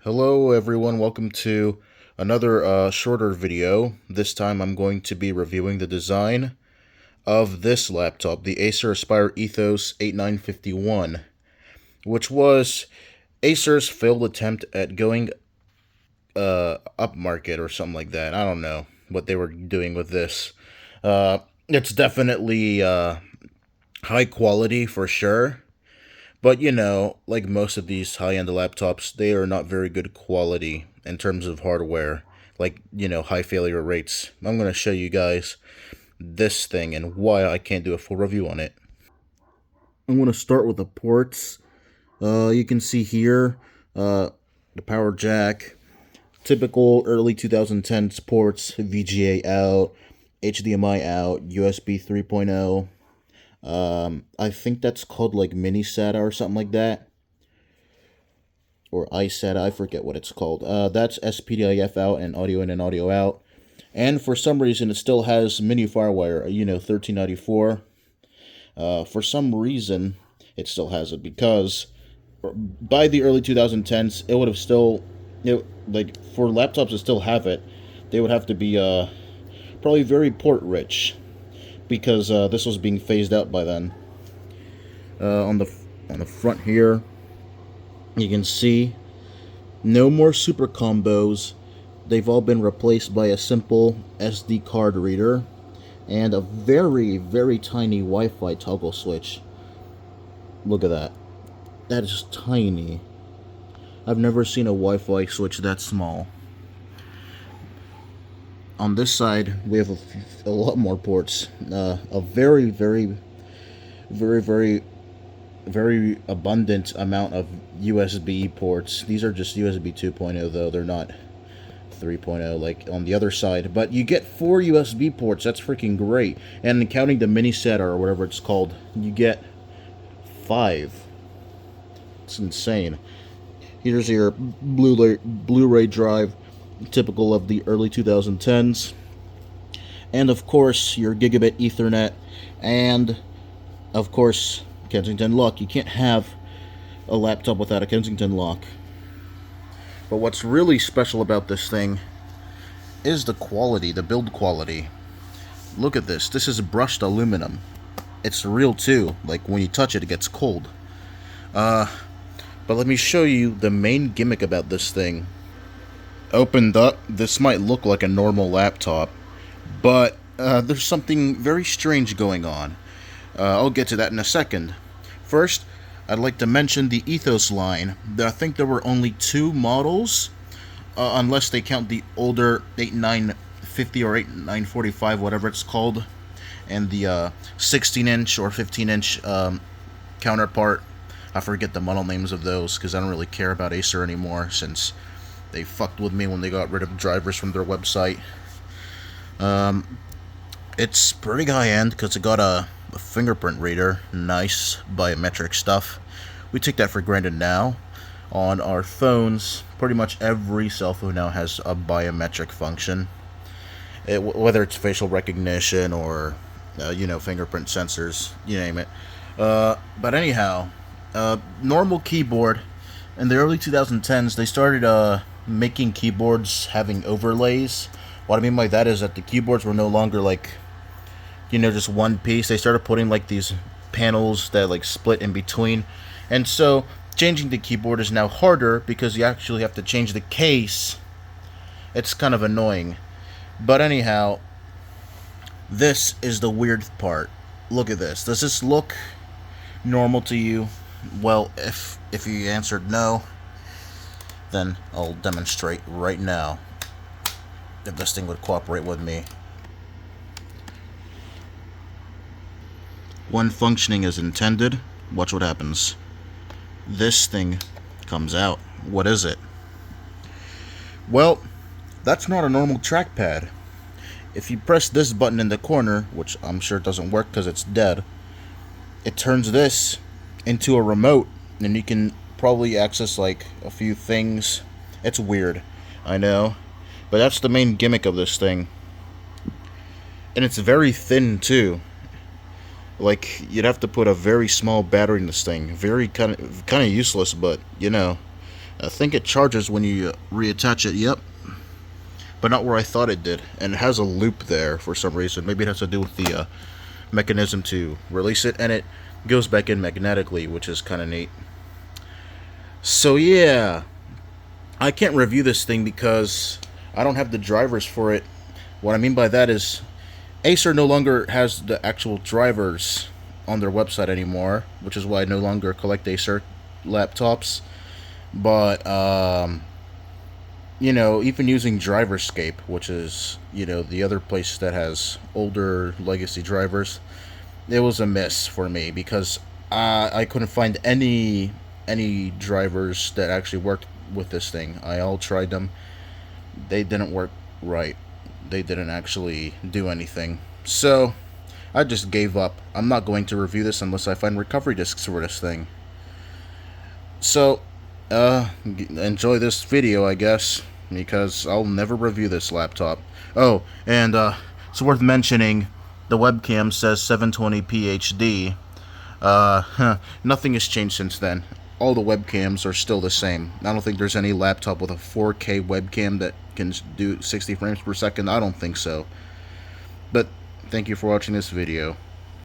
Hello everyone, welcome to another shorter video. This time I'm going to be reviewing the design of this laptop, the Acer Aspire Ethos 8951, which was Acer's failed attempt at going upmarket or something like that. I don't know what they were doing with this. It's definitely high quality for sure. But like most of these high-end laptops, they are not very good quality in terms of hardware. Like, high failure rates. I'm going to show you guys this thing and why I can't do a full review on it. I'm going to start with the ports. You can see here the power jack, typical early 2010s ports, VGA out, HDMI out, USB 3.0. I think that's called like mini SATA or something like that, or iSATA. I forget what it's called. That's SPDIF out and audio in and audio out. And for some reason, it still has mini FireWire. 1394. For some reason, it still has it because by the early 2010s, it would have still, like for laptops to still have it, they would have to be probably very port rich, because this was being phased out by then. On the front here, you can see no more super combos. They've all been replaced by a simple SD card reader and a very, very tiny Wi-Fi toggle switch. Look at that. That is tiny. I've never seen a Wi-Fi switch that small. On this side, we have a lot more ports. A very, very, very, very, very abundant amount of USB ports. These are just USB 2.0 though. They're not 3.0 like on the other side. But you get 4 USB ports. That's freaking great. And counting the mini SATA or whatever it's called, you get 5. It's insane. Here's your Blu-ray drive, typical of the early 2010s, and of course your gigabit Ethernet, and of course Kensington lock. You can't have a laptop without a Kensington lock. But what's really special about this thing is the quality, the build quality. Look at this. This is brushed aluminum. It's real too. Like when you touch it, it gets cold. But let me show you the main gimmick about this thing. Opened up, this might look like a normal laptop, but there's something very strange going on. I'll get to that in a second. First, I'd like to mention the Ethos line. I think there were only 2 models, unless they count the older 8950 or 8945, whatever it's called, and the 16-inch or 15-inch counterpart. I forget the model names of those because I don't really care about Acer anymore since they fucked with me when they got rid of drivers from their website. It's pretty high-end because it got a fingerprint reader. Nice biometric stuff. We take that for granted now. On our phones, pretty much every cell phone now has a biometric function. Whether it's facial recognition or, fingerprint sensors, you name it. But anyhow, normal keyboard. In the early 2010s, they started making keyboards having overlays. What I mean by that is that the keyboards were no longer like, just one piece. They started putting like these panels that like split in between. And so changing the keyboard is now harder because you actually have to change the case. It's kind of annoying. But anyhow, this is the weird part. Look at this. Does this look normal to you? Well, if you answered no, then I'll demonstrate right now if this thing would cooperate with me. When functioning as intended, watch what happens. This thing comes out. What is it? Well, that's not a normal trackpad. If you press this button in the corner, which I'm sure doesn't work because it's dead, it turns this into a remote, and you can probably access like a few things. It's weird, I know, but that's the main gimmick of this thing. And it's very thin too. Like, you'd have to put a very small battery in this thing. Very kind of useless, but I think it charges when you reattach it, yep. But not where I thought it did. And it has a loop there for some reason. Maybe it has to do with the mechanism to release it. And it goes back in magnetically, which is kind of neat. So yeah, I can't review this thing because I don't have the drivers for it. What I mean by that is Acer no longer has the actual drivers on their website anymore, which is why I no longer collect Acer laptops. But even using Driverscape, which is the other place that has older legacy drivers, it was a miss for me because I couldn't find any drivers that actually worked with this thing. I all tried them; they didn't work right. They didn't actually do anything. So I just gave up. I'm not going to review this unless I find recovery discs for this thing. So, enjoy this video, I guess, because I'll never review this laptop. Oh, and it's worth mentioning, the webcam says 720p HD. Nothing has changed since then. All the webcams are still the same. I don't think there's any laptop with a 4K webcam that can do 60 frames per second. I don't think so. But thank you for watching this video.